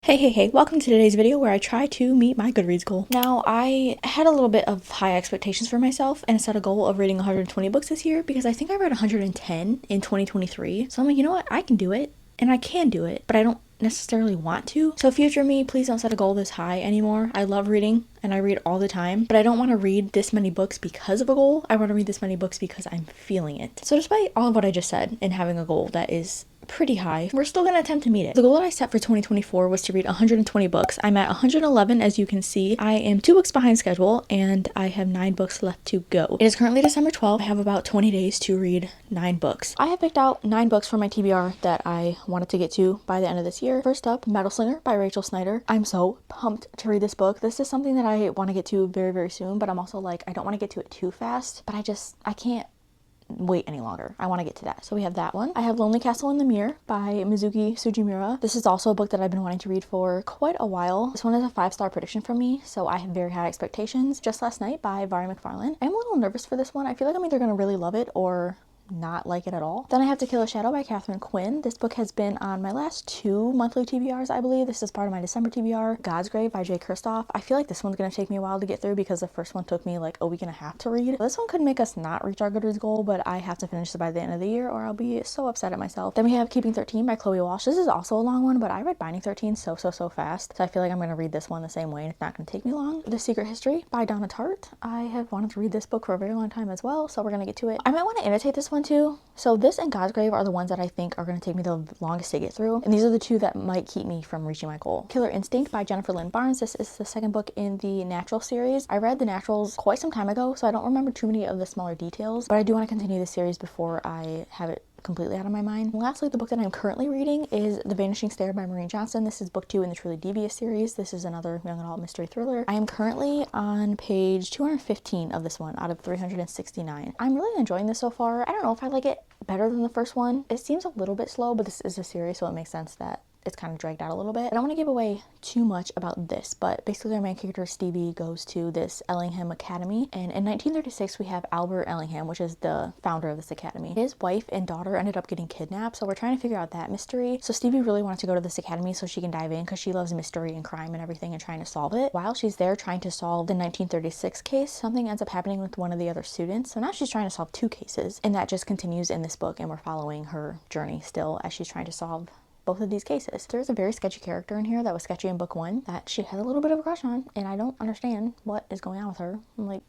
Hey, welcome to today's video where I try to meet my Goodreads goal. Now, I had a little bit of high expectations for myself and set a goal of reading 120 books this year because I think I read 110 in 2023. So I'm like, you know what? I can do it, and I can do it, but I don't necessarily want to. So future me, please don't set a goal this high anymore. I love reading and I read all the time, but I don't want to read this many books because of a goal. I want to read this many books because I'm feeling it. So despite all of what I just said and having a goal that is pretty high, we're still gonna attempt to meet it. The goal that I set for 2024 was to read 120 books. I'm at 111, as you can see. I am 2 books behind schedule and I have 9 books left to go. It is currently December 12th. I have about 20 days to read 9 books. I have picked out 9 books for my TBR that I wanted to get to by the end of this year. First up, Metal Slinger by Rachel Snyder. I'm so pumped to read this book. This is something that I want to get to very soon, but I'm also like, I don't want to get to it too fast, but I can't wait any longer. I want to get to that. So we have that one. I have Lonely Castle in the Mirror by Mizuki Sugimura. This is also a book that I've been wanting to read for quite a while. This one is a 5-star prediction from me, so I have very high expectations. Just Last Night by Vari McFarlane. I'm a little nervous for this one. I feel like I'm either going to really love it or not like it at all. Then I have To Kill a Shadow by Catherine Quinn. This book has been on my last 2 monthly TBRs, I believe. This is part of my December TBR. God's Grave by Jay Kristoff. I feel like this one's gonna take me a while to get through because the first one took me like a week and a half to read. This one could make us not reach our Goodreads goal, but I have to finish it by the end of the year or I'll be so upset at myself. Then we have Keeping 13 by Chloe Walsh. This is also a long one, but I read Binding 13 so fast, so I feel like I'm gonna read this one the same way and it's not gonna take me long. The Secret History by Donna Tartt. I have wanted to read this book for a very long time as well, so we're gonna get to it. I might want to annotate this one too. So this and God's Grave are the ones that I think are going to take me the longest to get through. And these are the 2 that might keep me from reaching my goal. Killer Instinct by Jennifer Lynn Barnes. This is the second book in the Natural series. I read the Naturals quite some time ago, so I don't remember too many of the smaller details, but I do want to continue the series before I have it completely out of my mind. And lastly, the book that I'm currently reading is The Vanishing Stair by Maureen Johnson. This is book 2 in the Truly Devious series. This is another young adult mystery thriller. I am currently on page 215 of this one out of 369. I'm really enjoying this so far. I don't know if I like it better than the first one. It seems a little bit slow, but this is a series, so it makes sense that it's kind of dragged out a little bit. I don't want to give away too much about this, but basically our main character Stevie goes to this Ellingham Academy, and in 1936 we have Albert Ellingham, which is the founder of this academy. His wife and daughter ended up getting kidnapped, so we're trying to figure out that mystery. So Stevie really wanted to go to this academy so she can dive in because she loves mystery and crime and everything and trying to solve it. While she's there trying to solve the 1936 case, something ends up happening with one of the other students, so now she's trying to solve 2 cases, and that just continues in this book, and we're following her journey still as she's trying to solve both of these cases. There's a very sketchy character in here that was sketchy in book 1 that she has a little bit of a crush on, and I don't understand what is going on with her. I'm like,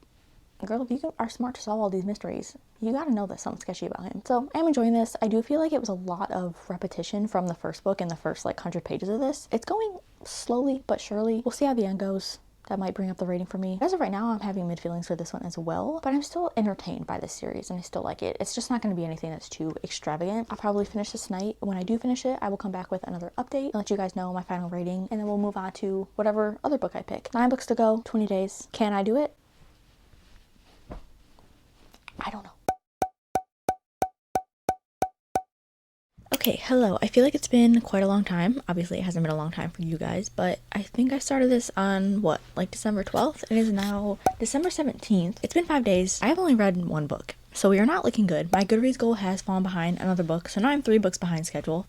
girl, if you are smart to solve all these mysteries, you gotta know there's something sketchy about him. So I'm enjoying this. I do feel like it was a lot of repetition from the first book and the first like 100 pages of this. It's going slowly but surely. We'll see how the end goes. That might bring up the rating for me. As of right now, I'm having mid feelings for this one as well, but I'm still entertained by this series and I still like it. It's just not going to be anything that's too extravagant. I'll probably finish this tonight. When I do finish it, I will come back with another update and let you guys know my final rating, and then we'll move on to whatever other book I pick. 9 books to go, 20 days. Can I do it? I don't know. Okay, hello. I feel like it's been quite a long time. Obviously, it hasn't been a long time for you guys, but I think I started this on, what, like December 12th? It is now December 17th. It's been 5 days. I have only read 1 book, so we are not looking good. My Goodreads goal has fallen behind another book, so now I'm 3 books behind schedule.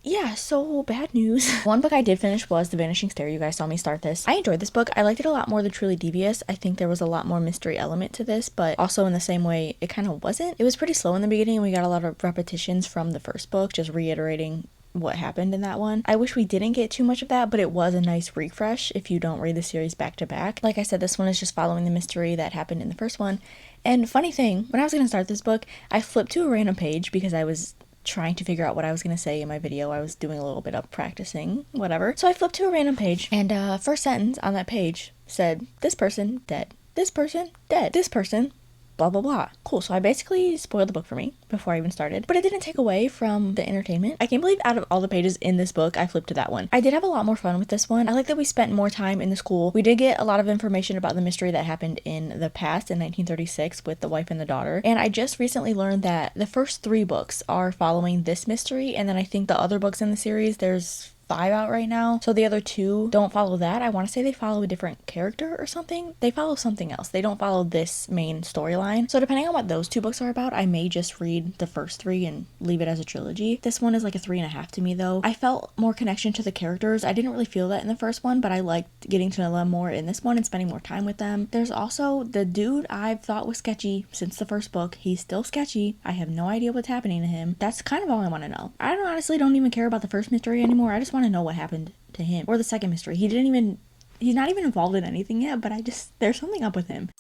Yeah, so bad news. 1 book I did finish was The Vanishing Stair. You guys saw me start this. I enjoyed this book. I liked it a lot more than Truly Devious. I think there was a lot more mystery element to this, but also in the same way, it kind of wasn't. It was pretty slow in the beginning, and we got a lot of repetitions from the first book, just reiterating what happened in that one. I wish we didn't get too much of that, but it was a nice refresh if you don't read the series back to back. Like I said, this one is just following the mystery that happened in the first one. And funny thing, when I was going to start this book, I flipped to a random page because I was trying to figure out what I was going to say in my video. I was doing a little bit of practicing, whatever. So I flipped to a random page, and first sentence on that page said, this person dead, this person dead, this person blah blah blah. Cool. So I basically spoiled the book for me before I even started, but it didn't take away from the entertainment. I can't believe out of all the pages in this book, I flipped to that one. I did have a lot more fun with this one. I like that we spent more time in the school. We did get a lot of information about the mystery that happened in the past in 1936 with the wife and the daughter, and I just recently learned that the first 3 books are following this mystery, and then I think the other books in the series, there's 5 out right now. So the other 2 don't follow that. I want to say they follow a different character or something. They follow something else. They don't follow this main storyline. So depending on what those 2 books are about, I may just read the first 3 and leave it as a trilogy. This one is like a 3.5 to me though. I felt more connection to the characters. I didn't really feel that in the first one, but I liked getting to know them more in this one and spending more time with them. There's also the dude I've thought was sketchy since the first book. He's still sketchy. I have no idea what's happening to him. That's kind of all I want to know. I honestly don't even care about the first mystery anymore. I just want to know what happened to him. Or the second mystery. He's not even involved in anything yet, but there's something up with him.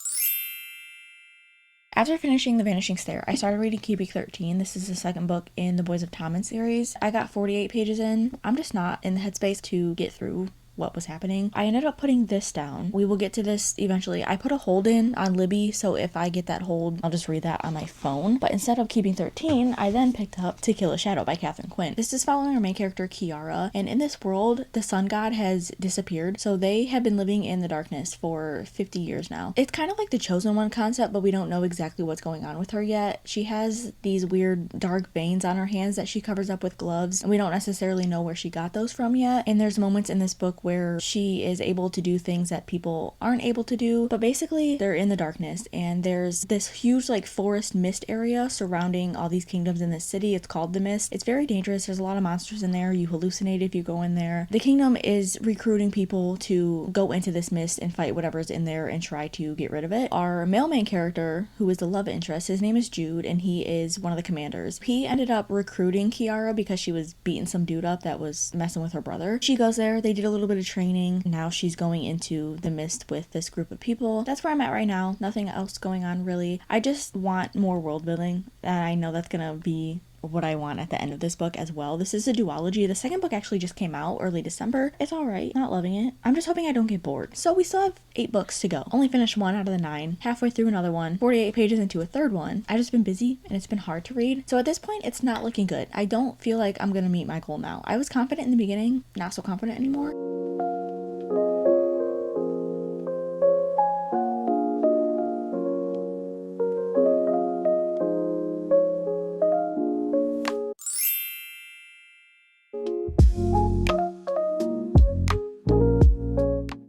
After finishing The Vanishing Stair, I started reading Cubic 13. This is the second book in the Boys of Tommen series. I got 48 pages in. I'm just not in the headspace to get through what was happening. I ended up putting this down. We will get to this eventually. I put a hold in on Libby, so if I get that hold, I'll just read that on my phone. But instead of keeping 13, I then picked up To Kill a Shadow by Catherine Quinn. This is following our main character, Kiara, and in this world, the sun god has disappeared, so they have been living in the darkness for 50 years now. It's kind of like the Chosen One concept, but we don't know exactly what's going on with her yet. She has these weird dark veins on her hands that she covers up with gloves, and we don't necessarily know where she got those from yet. And there's moments in this book where she is able to do things that people aren't able to do, but basically they're in the darkness, and there's this huge like forest mist area surrounding all these kingdoms in this city. It's called the Mist. It's very dangerous. There's a lot of monsters in there. You hallucinate if you go in there. The kingdom is recruiting people to go into this mist and fight whatever's in there and try to get rid of it. Our male main character, who is the love interest, his name is Jude, and he is one of the commanders. He ended up recruiting Kiara because she was beating some dude up that was messing with her brother. She goes there. They did a little bit of training. Now she's going into the Mist with this group of people. That's where I'm at right now. Nothing else going on really. I just want more world building, and I know that's gonna be what I want at the end of this book as well. This is a duology. The second book actually just came out early December. It's alright. Not loving it. I'm just hoping I don't get bored. So we still have 8 books to go. Only finished 1 out of the 9. Halfway through another one. 48 pages into a third one. I've just been busy and it's been hard to read. So at this point, it's not looking good. I don't feel like I'm gonna meet my goal now. I was confident in the beginning, not so confident anymore.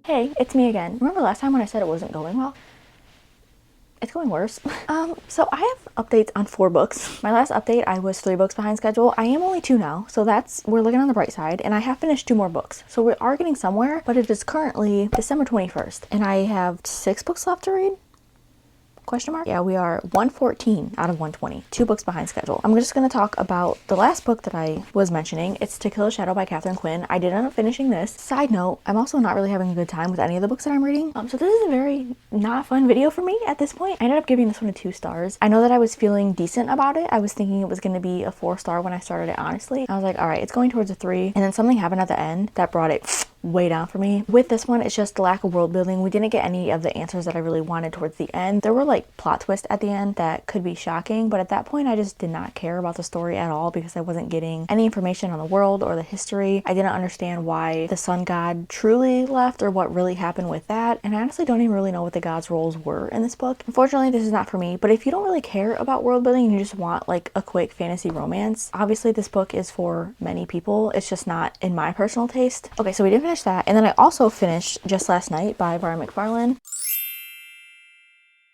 Hey, it's me again. Remember last time when I said it wasn't going well? It's going worse. So I have updates on 4 books. My last update, I was 3 books behind schedule. I am only 2 now, so we're looking on the bright side, and I have finished 2 more books. So we are getting somewhere, but it is currently December 21st, and I have 6 books left to read? Question mark? Yeah, we are 114 out of 120. 2 books behind schedule. I'm just going to talk about the last book that I was mentioning. It's To Kill a Shadow by Catherine Quinn. I did end up finishing this. Side note, I'm also not really having a good time with any of the books that I'm reading. So this is a very not fun video for me at this point. I ended up giving this one 2 stars. I know that I was feeling decent about it. I was thinking it was going to be a 4-star when I started it, honestly. I was like, all right, it's going towards a 3. And then something happened at the end that brought it way down for me. With this one, it's just the lack of world building. We didn't get any of the answers that I really wanted towards the end. There were like plot twists at the end that could be shocking, but at that point I just did not care about the story at all because I wasn't getting any information on the world or the history. I didn't understand why the sun god truly left or what really happened with that, and I honestly don't even really know what the gods' roles were in this book. Unfortunately, this is not for me, but if you don't really care about world building and you just want like a quick fantasy romance, obviously this book is for many people. It's just not in my personal taste. Okay, so we did finish that, and then I also finished Just Last Night by Brian McFarlane.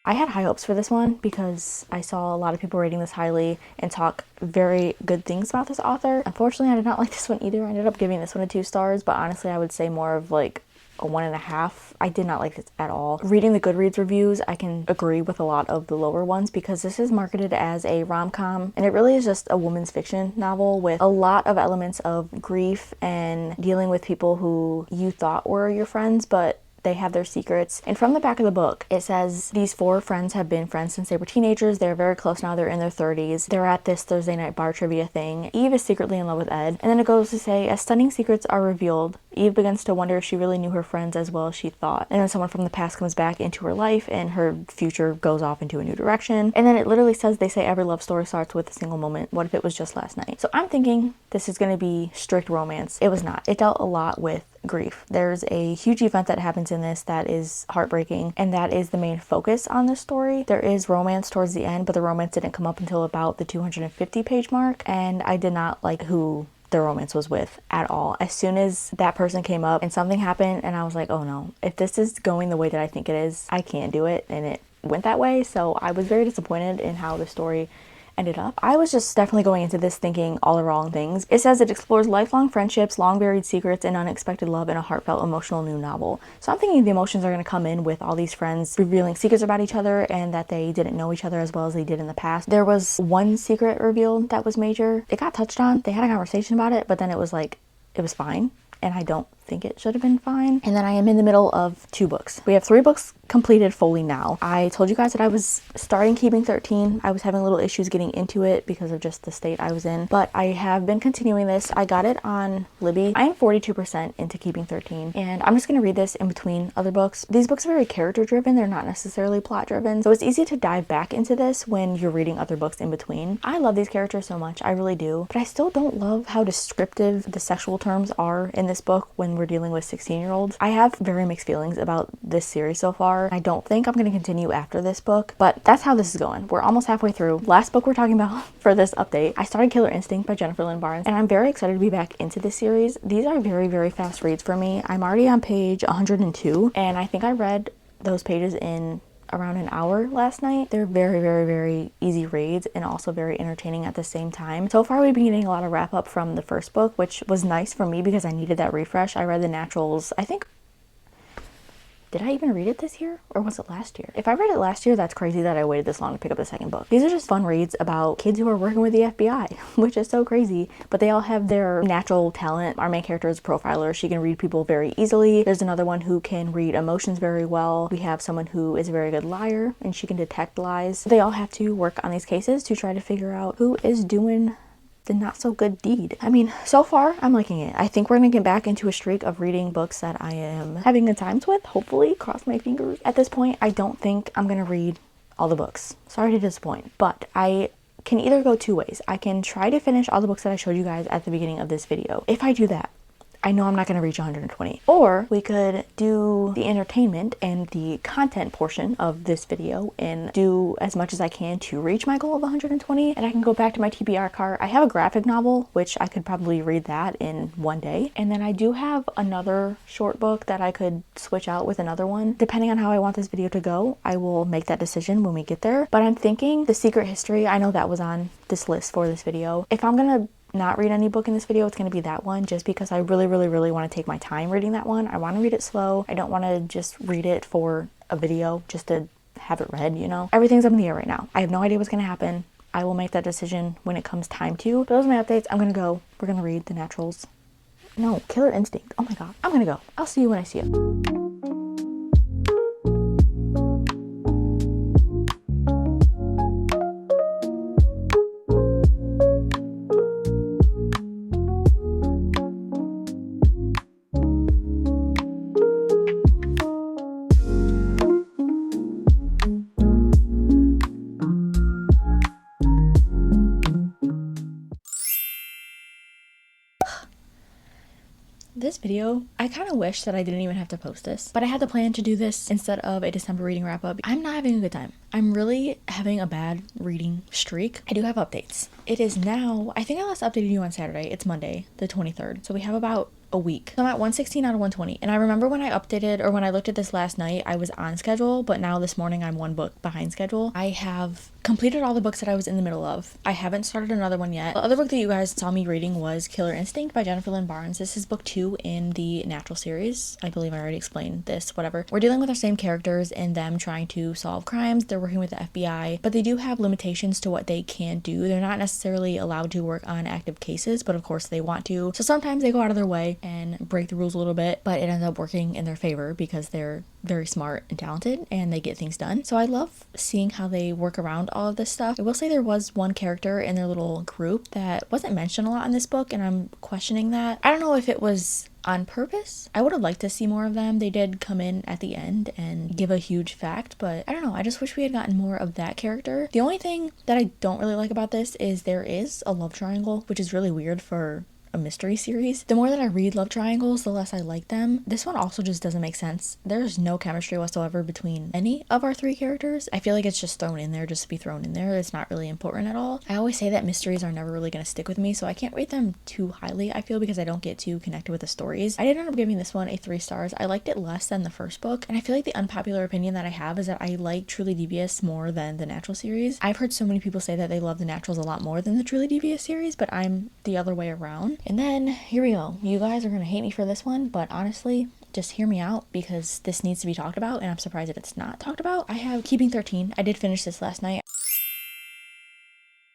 I had high hopes for this one because I saw a lot of people rating this highly and talk very good things about this author. Unfortunately, I did not like this one either. I ended up giving this one 2 stars, but honestly I would say more of like a 1.5. I did not like this at all. Reading the Goodreads reviews, I can agree with a lot of the lower ones because this is marketed as a rom-com, and it really is just a woman's fiction novel with a lot of elements of grief and dealing with people who you thought were your friends, but they have their secrets. And from the back of the book, it says these 4 friends have been friends since they were teenagers. They're very close now. They're in their 30s. They're at this Thursday night bar trivia thing. Eve is secretly in love with Ed. And then it goes to say, as stunning secrets are revealed, Eve begins to wonder if she really knew her friends as well as she thought. And then someone from the past comes back into her life and her future goes off into a new direction. And then it literally says, they say every love story starts with a single moment. What if it was just last night? So I'm thinking this is going to be strict romance. It was not. It dealt a lot with grief. There's a huge event that happens in this that is heartbreaking, and that is the main focus on this story. There is romance towards the end, but the romance didn't come up until about the 250 page mark, and I did not like who the romance was with at all. As soon as that person came up and something happened and I was like, oh no, if this is going the way that I think it is, I can't do it. And it went that way. So I was very disappointed in how the story ended up. I was just definitely going into this thinking all the wrong things. It says it explores lifelong friendships, long buried secrets, and unexpected love in a heartfelt, emotional new novel. So I'm thinking the emotions are going to come in with all these friends revealing secrets about each other and that they didn't know each other as well as they did in the past. There was one secret revealed that was major. It got touched on. They had a conversation about it, but then it was like, it was fine. And I don't think it should have been fine. And then I am in the middle of 2 books. We have 3 books completed fully now. I told you guys that I was starting Keeping 13. I was having little issues getting into it because of just the state I was in, but I have been continuing this. I got it on Libby. I am 42% into Keeping 13, and I'm just gonna read this in between other books. These books are very character driven. They're not necessarily plot driven, so it's easy to dive back into this when you're reading other books in between. I love these characters so much, I really do, but I still don't love how descriptive the sexual terms are in this book when we're dealing with 16-year-olds. I have very mixed feelings about this series so far. I don't think I'm going to continue after this book, but that's how this is going. We're almost halfway through. Last book we're talking about for this update, I started Killer Instinct by Jennifer Lynn Barnes, and I'm very excited to be back into this series. These are very, very fast reads for me. I'm already on page 102, and I think I read those pages in around an hour last night. They're very, very, very easy reads and also very entertaining at the same time. So far we've been getting a lot of wrap up from the first book, which was nice for me because I needed that refresh. I read The Naturals, I think, did I even read it this year or was it last year? If I read it last year, that's crazy that I waited this long to pick up the second book. These are just fun reads about kids who are working with the FBI, which is so crazy, but they all have their natural talent. Our main character is a profiler. She can read people very easily. There's another one who can read emotions very well. We have someone who is a very good liar and she can detect lies. They all have to work on these cases to try to figure out who is doing the not so good deed. I mean, so far I'm liking it. I think we're gonna get back into a streak of reading books that I am having good times with, hopefully, cross my fingers. At this point, I don't think I'm gonna read all the books. Sorry to disappoint, but I can either go 2 ways. I can try to finish all the books that I showed you guys at the beginning of this video. If I do that, I know I'm not going to reach 120. Or we could do the entertainment and the content portion of this video and do as much as I can to reach my goal of 120, and I can go back to my TBR cart. I have a graphic novel, which I could probably read that in 1 day. And then I do have another short book that I could switch out with another one. Depending on how I want this video to go, I will make that decision when we get there. But I'm thinking The Secret History, I know that was on this list for this video. If I'm going to not read any book in this video, it's going to be that one, just because I really, really, really want to take my time reading that one. I want to read it slow. I don't want to just read it for a video just to have it read, you know? Everything's up in the air right now. I have no idea what's going to happen. I will make that decision when it comes time to. But those are my updates. I'm going to go. We're going to read The Naturals. No, Killer Instinct. Oh my god. I'm going to go. I'll see you when I see you. This video, I kind of wish that I didn't even have to post this, but I had the plan to do this instead of a December reading wrap up. I'm not having a good time. I'm really having a bad reading streak. I do have updates. It is now, I think I last updated you on Saturday. It's Monday, the 23rd. So we have about a week. So I'm at 116 out of 120. And I remember when I updated, or when I looked at this last night, I was on schedule, but now this morning I'm 1 book behind schedule. I have completed all the books that I was in the middle of. I haven't started another one yet. The other book that you guys saw me reading was Killer Instinct by Jennifer Lynn Barnes. This is book 2 in the Natural series. I believe I already explained this, whatever. We're dealing with our same characters and them trying to solve crimes. They're working with the FBI, but they do have limitations to what they can do. They're not necessarily allowed to work on active cases, but of course they want to. So sometimes they go out of their way and break the rules a little bit, but it ends up working in their favor because they're very smart and talented and they get things done. So I love seeing how they work around all of this stuff. I will say there was one character in their little group that wasn't mentioned a lot in this book, and I'm questioning that. I don't know if it was on purpose. I would have liked to see more of them. They did come in at the end and give a huge fact, but I don't know. I just wish we had gotten more of that character. The only thing that I don't really like about this is there is a love triangle, which is really weird for a mystery series. The more that I read love triangles, the less I like them. This one also just doesn't make sense. There's no chemistry whatsoever between any of our three characters. I feel like it's just thrown in there just to be thrown in there. It's not really important at all. I always say that mysteries are never really going to stick with me, so I can't rate them too highly, I feel, because I don't get too connected with the stories. I did end up giving this one a 3 stars. I liked it less than the first book, and I feel like the unpopular opinion that I have is that I like Truly Devious more than the Natural series. I've heard so many people say that they love the Naturals a lot more than the Truly Devious series, but I'm the other way around. And then here we go. You guys are gonna hate me for this one, but honestly, just hear me out because this needs to be talked about, and I'm surprised that it's not talked about. I have Keeping 13. I did finish this last night.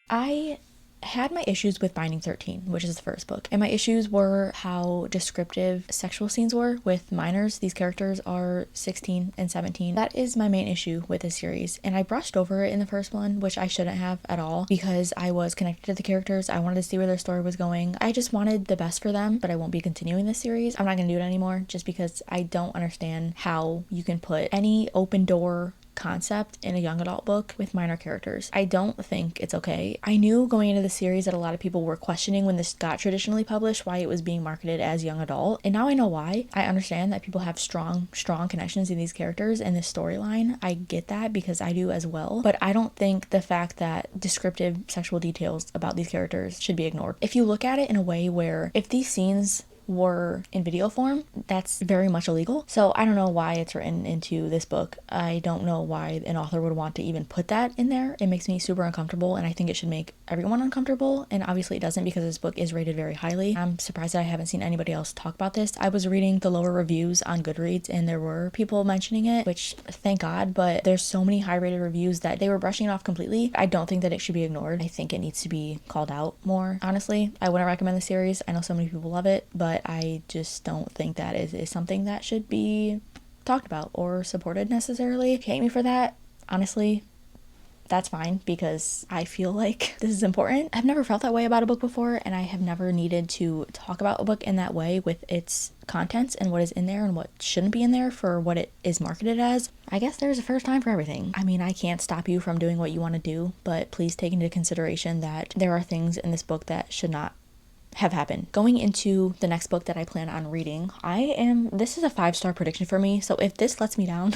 I had my issues with Binding 13, which is the first book, and my issues were how descriptive sexual scenes were with minors. These characters are 16 and 17. That is my main issue with this series, and I brushed over it in the first one, which I shouldn't have at all because I was connected to the characters. I wanted to see where their story was going. I just wanted the best for them, but I won't be continuing this series. I'm not gonna do it anymore just because I don't understand how you can put any open door concept in a young adult book with minor characters. I don't think it's okay. I knew going into the series that a lot of people were questioning when this got traditionally published why it was being marketed as young adult, and now I know why. I understand that people have strong connections in these characters and this storyline. I get that because I do as well, but I don't think the fact that descriptive sexual details about these characters should be ignored. If you look at it in a way where if these scenes were in video form, that's very much illegal. So I don't know why it's written into this book. I don't know why an author would want to even put that in there. It makes me super uncomfortable, and I think it should make everyone uncomfortable, and obviously it doesn't because this book is rated very highly. I'm surprised that I haven't seen anybody else talk about this. I was reading the lower reviews on Goodreads and there were people mentioning it, which thank God, but there's so many high rated reviews that they were brushing it off completely. I don't think that it should be ignored. I think it needs to be called out more. Honestly, I wouldn't recommend the series. I know so many people love it, but I just don't think that is something that should be talked about or supported necessarily. If you hate me for that, honestly, that's fine because I feel like this is important. I've never felt that way about a book before, and I have never needed to talk about a book in that way with its contents and what is in there and what shouldn't be in there for what it is marketed as. I guess there's a first time for everything. I mean, I can't stop you from doing what you want to do, but please take into consideration that there are things in this book that should not have happened. Going into the next book that I plan on reading, this is a 5-star prediction for me, so if this lets me down,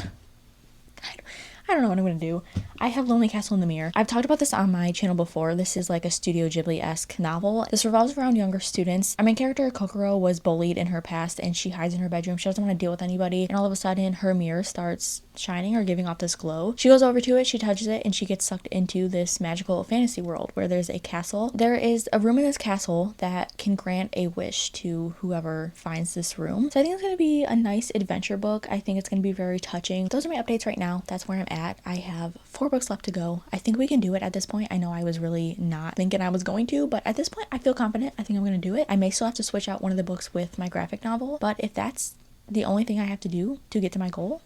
I don't know what I'm gonna do. I have Lonely Castle in the Mirror. I've talked about this on my channel before. This is like a Studio Ghibli-esque novel. This revolves around younger students. Our main character, Kokoro, was bullied in her past and she hides in her bedroom. She doesn't want to deal with anybody, and all of a sudden her mirror starts shining or giving off this glow. She goes over to it, she touches it, and she gets sucked into this magical fantasy world where there's a castle. There is a room in this castle that can grant a wish to whoever finds this room. So I think it's going to be a nice adventure book. I think it's going to be very touching. Those are my updates right now. That's where I'm at. I have 4 books left to go. I think we can do it at this point. I know I was really not thinking I was going to, but at this point I feel confident. I think I'm going to do it. I may still have to switch out one of the books with my graphic novel, but if that's the only thing I have to do to get to my goal,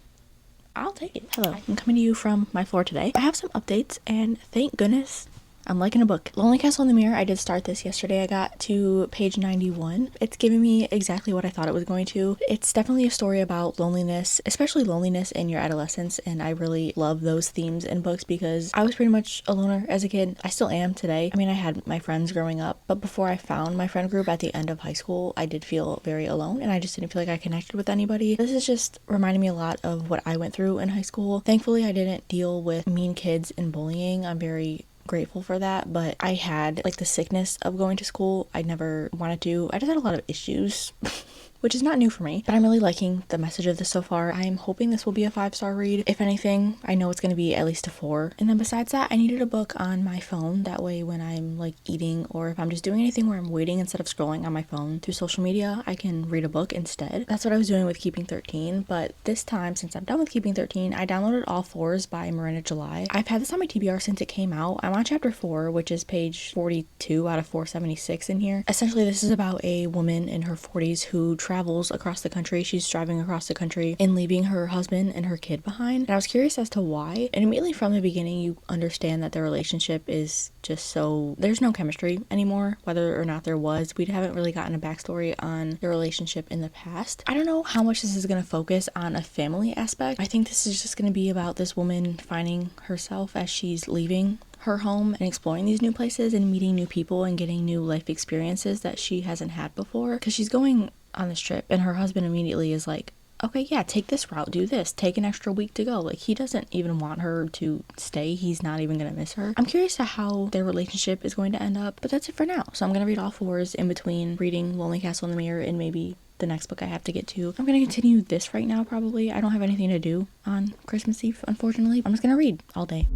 I'll take it. Hello, I'm coming to you from my floor today. I have some updates, and thank goodness I'm liking a book. Lonely Castle in the Mirror, I did start this yesterday. I got to page 91. It's giving me exactly what I thought it was going to. It's definitely a story about loneliness, especially loneliness in your adolescence, and I really love those themes in books because I was pretty much a loner as a kid. I still am today. I mean, I had my friends growing up, but before I found my friend group at the end of high school, I did feel very alone, and I just didn't feel like I connected with anybody. This is just reminding me a lot of what I went through in high school. Thankfully, I didn't deal with mean kids and bullying. I'm very grateful for that, but I had like the sickness of going to school. I never wanted to. I just had a lot of issues which is not new for me, but I'm really liking the message of this so far. I'm hoping this will be a 5-star read. If anything, I know it's going to be at least a 4. And then besides that, I needed a book on my phone. That way when I'm like eating or if I'm just doing anything where I'm waiting instead of scrolling on my phone through social media, I can read a book instead. That's what I was doing with Keeping 13, but this time, since I'm done with Keeping 13, I downloaded All Fours by Miranda July. I've had this on my TBR since it came out. I'm on chapter 4, which is page 42 out of 476 in here. Essentially, this is about a woman in her 40s who travels across the country. She's driving across the country and leaving her husband and her kid behind. And I was curious as to why. And immediately from the beginning, you understand that their relationship is just so... there's no chemistry anymore, whether or not there was. We haven't really gotten a backstory on the relationship in the past. I don't know how much this is going to focus on a family aspect. I think this is just going to be about this woman finding herself as she's leaving her home and exploring these new places and meeting new people and getting new life experiences that she hasn't had before. Because she's going on this trip and her husband immediately is like, okay, yeah, take this route, do this, take an extra week to go. Like, he doesn't even want her to stay. He's not even gonna miss her. I'm curious to how their relationship is going to end up, but that's it for now. So I'm gonna read all fours in between reading Lonely Castle in the Mirror and maybe the next book I have to get to. I'm gonna continue this right now probably. I don't have anything to do on Christmas Eve, unfortunately. I'm just gonna read all day.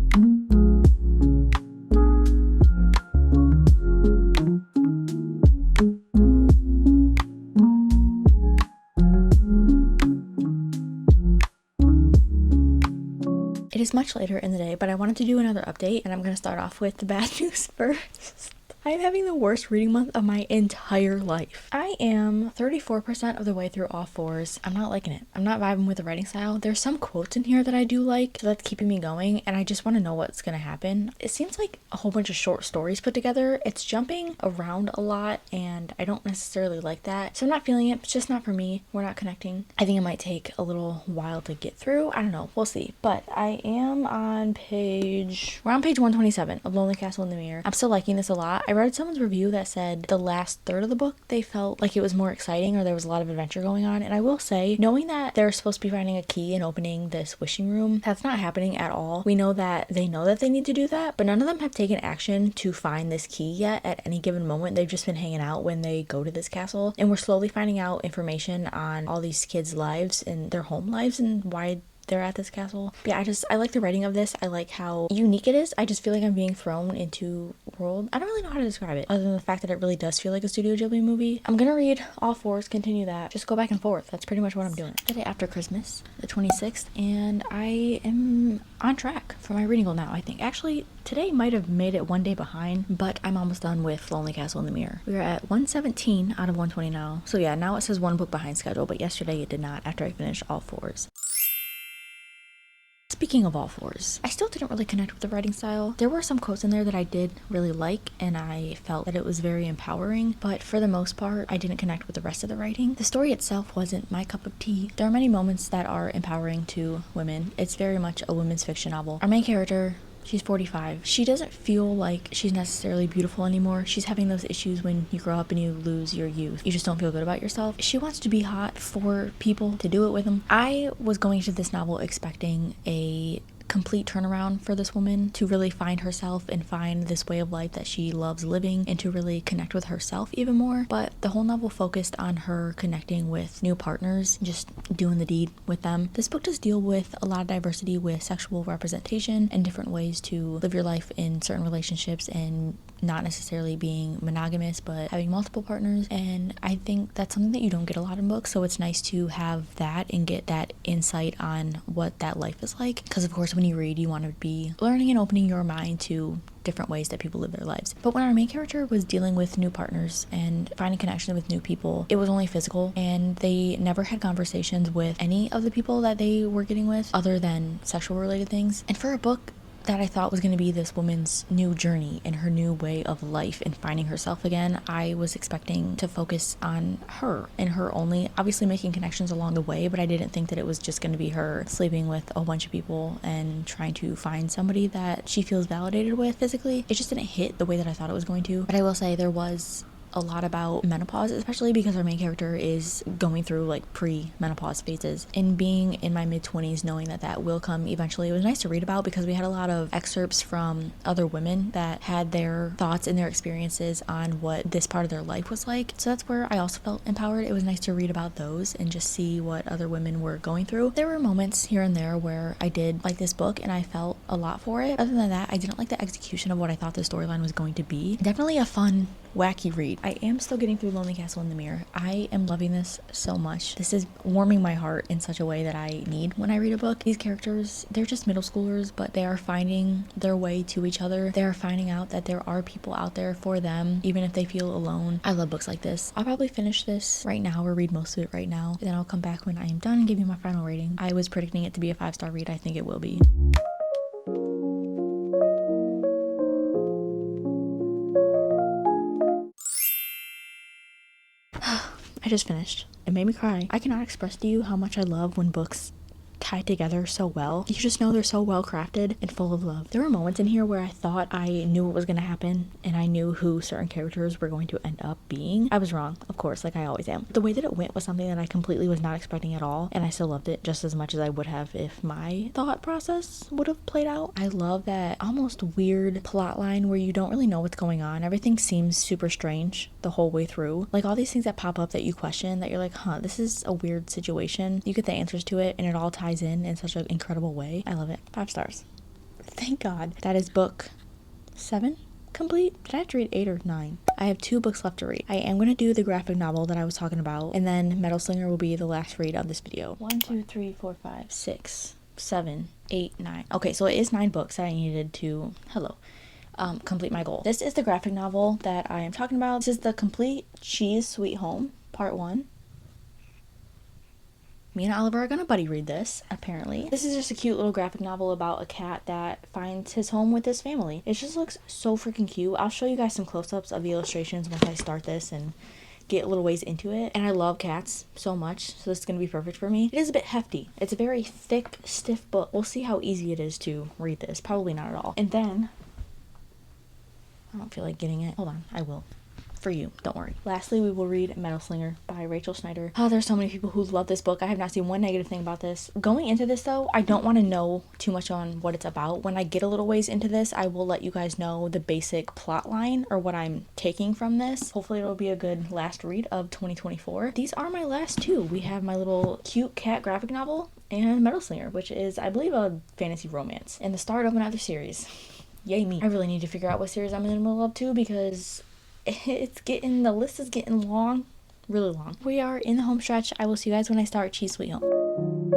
It is much later in the day, but I wanted to do another update, and I'm going to start off with the bad news first. I'm having the worst reading month of my entire life. I am 34% of the way through all fours. I'm not liking it. I'm not vibing with the writing style. There's some quotes in here that I do like, so that's keeping me going, and I just want to know what's going to happen. It seems like a whole bunch of short stories put together. It's jumping around a lot, and I don't necessarily like that. So I'm not feeling it. It's just not for me. We're not connecting. I think it might take a little while to get through. I don't know. We'll see. But I am on page 127 of Lonely Castle in the Mirror. I'm still liking this a lot. I read someone's review that said the last third of the book they felt like it was more exciting or there was a lot of adventure going on, and I will say, knowing that they're supposed to be finding a key and opening this wishing room, that's not happening at all. We know that they need to do that, but none of them have taken action to find this key yet at any given moment. They've just been hanging out when they go to this castle, and we're slowly finding out information on all these kids' lives and their home lives and why they're at this castle. But yeah, I like the writing of this. I like how unique it is. I just feel like I'm being thrown into a world. I don't really know how to describe it other than the fact that it really does feel like a Studio Ghibli movie. I'm gonna read all fours, continue that, just go back and forth. That's pretty much what I'm doing. The day after Christmas, the 26th, and I am on track for my reading goal now, I think. Actually, today might have made it one day behind, but I'm almost done with Lonely Castle in the Mirror. We are at 117 out of 120 now. So yeah, now it says one book behind schedule, but yesterday it did not after I finished all fours. Speaking of all fours, I still didn't really connect with the writing style. There were some quotes in there that I did really like, and I felt that it was very empowering, but for the most part, I didn't connect with the rest of the writing. The story itself wasn't my cup of tea. There are many moments that are empowering to women. It's very much a women's fiction novel. Our main character, she's 45. She doesn't feel like she's necessarily beautiful anymore. She's having those issues when you grow up and you lose your youth. You just don't feel good about yourself. She wants to be hot for people to do it with them. I was going into this novel expecting a complete turnaround for this woman to really find herself and find this way of life that she loves living and to really connect with herself even more. But the whole novel focused on her connecting with new partners, just doing the deed with them. This book does deal with a lot of diversity with sexual representation and different ways to live your life in certain relationships and not necessarily being monogamous but having multiple partners, and I think that's something that you don't get a lot in books, so it's nice to have that and get that insight on what that life is like, because of course when you read you want to be learning and opening your mind to different ways that people live their lives. But when our main character was dealing with new partners and finding connection with new people, it was only physical, and they never had conversations with any of the people that they were getting with other than sexual related things. And for a book that I thought was going to be this woman's new journey and her new way of life and finding herself again, I was expecting to focus on her and her only, obviously making connections along the way, but I didn't think that it was just going to be her sleeping with a bunch of people and trying to find somebody that she feels validated with physically. It just didn't hit the way that I thought it was going to. But I will say there was a lot about menopause, especially because our main character is going through like pre-menopause phases, and being in my mid-20s knowing that that will come eventually. It was nice to read about because we had a lot of excerpts from other women that had their thoughts and their experiences on what this part of their life was like, so that's where I also felt empowered. It was nice to read about those and just see what other women were going through. There were moments here and there where I did like this book and I felt a lot for it. Other than that, I didn't like the execution of what I thought the storyline was going to be. Definitely a fun, wacky read. I am still getting through Lonely Castle in the Mirror. I am loving this so much. This is warming my heart in such a way that I need when I read a book. These characters, they're just middle schoolers, but they are finding their way to each other. They are finding out that there are people out there for them, even if they feel alone. I love books like this. I'll probably finish this right now or read most of it right now, and then I'll come back when I am done and give you my final rating. I was predicting it to be a 5-star read. I think it will be. I just finished. It made me cry. I cannot express to you how much I love when books tied together so well. You just know they're so well crafted and full of love. There were moments in here where I thought I knew what was going to happen and I knew who certain characters were going to end up being. I was wrong, of course, like I always am. The way that it went was something that I completely was not expecting at all, and I still loved it just as much as I would have if my thought process would have played out. I love that almost weird plot line where you don't really know what's going on. Everything seems super strange the whole way through. Like all these things that pop up that you question, that you're like, huh, this is a weird situation. You get the answers to it and it all ties in such an incredible way. I love it. 5 stars. Thank God. That is book 7 complete. Did I have to read 8 or 9? I have 2 books left to read. I am going to do the graphic novel that I was talking about, and then Metal Slinger will be the last read of this video. 1, 2, 3, 4, 5, 6, 7, 8, 9. Okay, so it is 9 books that I needed to complete my goal. This is the graphic novel that I am talking about. This is the Complete Cheese Sweet Home Part 1. Me and Oliver are gonna buddy read this, apparently. This is just a cute little graphic novel about a cat that finds his home with his family. It just looks so freaking cute. I'll show you guys some close-ups of the illustrations once I start this and get a little ways into it. And I love cats so much, so this is gonna be perfect for me. It is a bit hefty. It's a very thick, stiff book. We'll see how easy it is to read this. Probably not at all. And then, I don't feel like getting it. Hold on, I will. For you, don't worry. Lastly, we will read Metal Slinger by Rachel Schneider. Oh, there's so many people who love this book. I have not seen one negative thing about this. Going into this though, I don't want to know too much on what it's about. When I get a little ways into this, I will let you guys know the basic plot line or what I'm taking from this. Hopefully it'll be a good last read of 2024. These are my last 2. We have my little cute cat graphic novel and Metal Slinger, which is, I believe, a fantasy romance and the start of another series. Yay me. I really need to figure out what series I'm in the middle of too, because the list is getting long, really long. We are in the home stretch. I will see you guys when I start Cheese Sweet Home.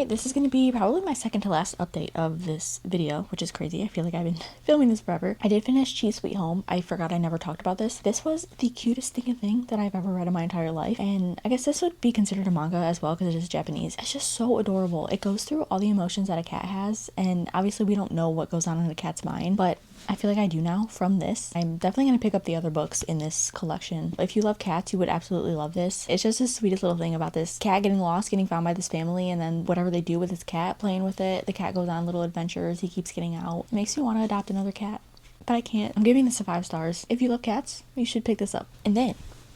This is going to be probably my second to last update of this video, which is crazy. I feel like I've been filming this forever. I did finish Cheese Sweet Home. I forgot I never talked about this. This was the cutest stinking thing that I've ever read in my entire life, and I guess this would be considered a manga as well because it is Japanese. It's just so adorable. It goes through all the emotions that a cat has, and obviously we don't know what goes on in a cat's mind, but I feel like I do now from this. I'm definitely going to pick up the other books in this collection. If you love cats, you would absolutely love this. It's just the sweetest little thing about this cat getting lost, getting found by this family, and then whatever they do with this cat, playing with it, the cat goes on little adventures, he keeps getting out. It makes me want to adopt another cat, but I can't. I'm giving this a 5 stars. If you love cats, you should pick this up. And then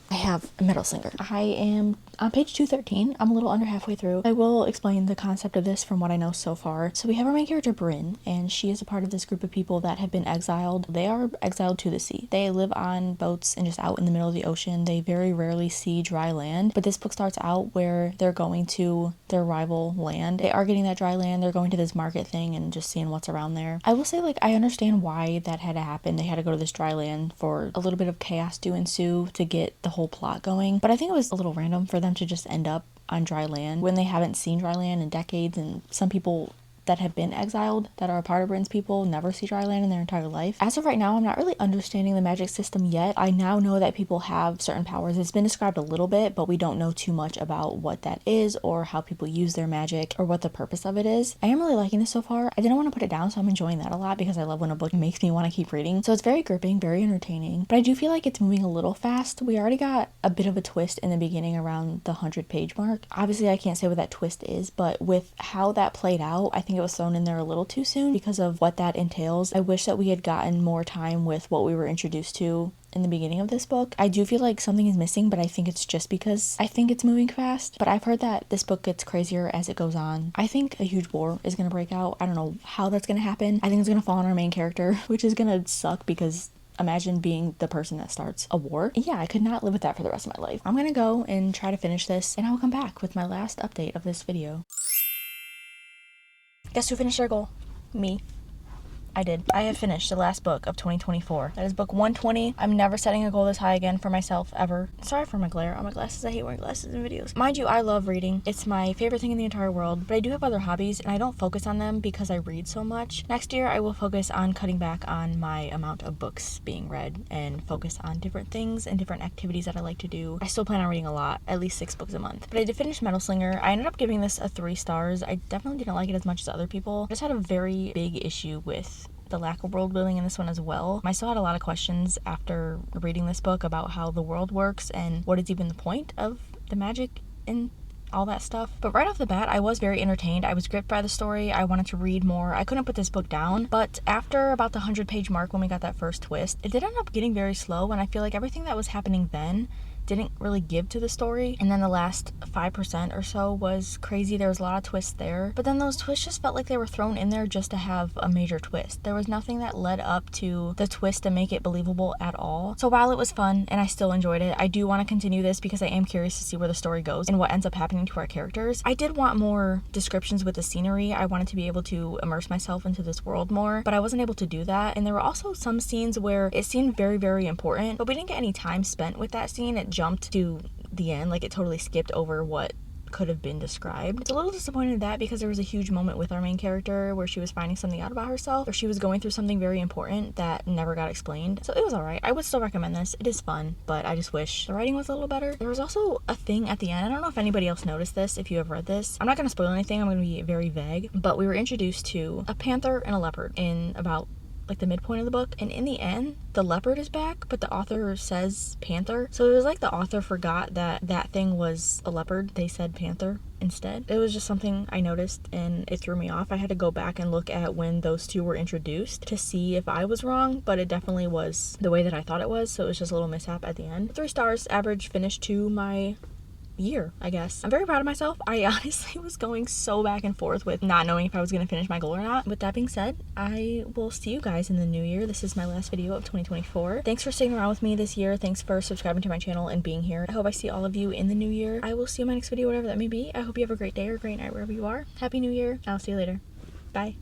I have Metal Slinger. I am on page 213. I'm a little under halfway through. I will explain the concept of this from what I know so far. So we have our main character Bryn, and she is a part of this group of people that have been exiled. They are exiled to the sea. They live on boats and just out in the middle of the ocean. They very rarely see dry land, but this book starts out where they're going to their rival land. They are getting that dry land. They're going to this market thing and just seeing what's around there. I will say, like, I understand why that had to happen. They had to go to this dry land for a little bit of chaos to ensue to get the whole plot going, but I think it was a little random for them to just end up on dry land when they haven't seen dry land in decades, and some people that have been exiled that are a part of Bryn's people never see dry land in their entire life. As of right now, I'm not really understanding the magic system yet. I now know that people have certain powers. It's been described a little bit, but we don't know too much about what that is or how people use their magic or what the purpose of it is. I am really liking this so far. I didn't want to put it down, so I'm enjoying that a lot because I love when a book makes me want to keep reading. So it's very gripping, very entertaining, but I do feel like it's moving a little fast. We already got a bit of a twist in the beginning around the 100-page mark. Obviously, I can't say what that twist is, but with how that played out, I think it was thrown in there a little too soon because of what that entails. I wish that we had gotten more time with what we were introduced to in the beginning of this book. I do feel like something is missing, but I think it's just because I think it's moving fast. But I've heard that this book gets crazier as it goes on. I think a huge war is going to break out. I don't know how that's going to happen. I think it's going to fall on our main character, which is going to suck because imagine being the person that starts a war. Yeah, I could not live with that for the rest of my life. I'm gonna go and try to finish this, and I will come back with my last update of this video. Guess who finished their goal? Me. I did. I have finished the last book of 2024. That is book 120. I'm never setting a goal this high again for myself, ever. Sorry for my glare on my glasses. I hate wearing glasses in videos. Mind you, I love reading. It's my favorite thing in the entire world, but I do have other hobbies, and I don't focus on them because I read so much. Next year, I will focus on cutting back on my amount of books being read and focus on different things and different activities that I like to do. I still plan on reading a lot, at least 6 books a month. But I did finish Metal Slinger. I ended up giving this a 3 stars. I definitely didn't like it as much as other people. I just had a very big issue with the lack of world building in this one as well. I still had a lot of questions after reading this book about how the world works and what is even the point of the magic and all that stuff. But right off the bat, I was very entertained. I was gripped by the story. I wanted to read more. I couldn't put this book down. But after about the 100-page mark, when we got that first twist, it did end up getting very slow, and I feel like everything that was happening then didn't really give to the story. And then the last 5% or so was crazy. There was a lot of twists there. But then those twists just felt like they were thrown in there just to have a major twist. There was nothing that led up to the twist to make it believable at all. So while it was fun and I still enjoyed it, I do want to continue this because I am curious to see where the story goes and what ends up happening to our characters. I did want more descriptions with the scenery. I wanted to be able to immerse myself into this world more, but I wasn't able to do that. And there were also some scenes where it seemed very, very important, but we didn't get any time spent with that scene. It jumped to the end, like it totally skipped over what could have been described. It's a little disappointed in that because there was a huge moment with our main character where she was finding something out about herself, or she was going through something very important that never got explained. So it was alright. I would still recommend this. It is fun, but I just wish the writing was a little better. There was also a thing at the end. I don't know if anybody else noticed this, if you have read this. I'm not going to spoil anything. I'm going to be very vague, but we were introduced to a panther and a leopard in about like the midpoint of the book, and in the end the leopard is back, but the author says panther, so it was like the author forgot that that thing was a leopard. They said panther instead. It was just something I noticed and it threw me off. I had to go back and look at when those two were introduced to see if I was wrong, but it definitely was the way that I thought it was, so it was just a little mishap at the end. 3 stars, average finish to my year, I guess. I'm very proud of myself. I honestly was going so back and forth with not knowing if I was going to finish my goal or not. With that being said, I will see you guys in the new year. This is my last video of 2024. Thanks for sticking around with me this year. Thanks for subscribing to my channel and being here. I hope I see all of you in the new year. I will see you in my next video, whatever that may be. I hope you have a great day or great night wherever you are. Happy New Year. I'll see you later. Bye.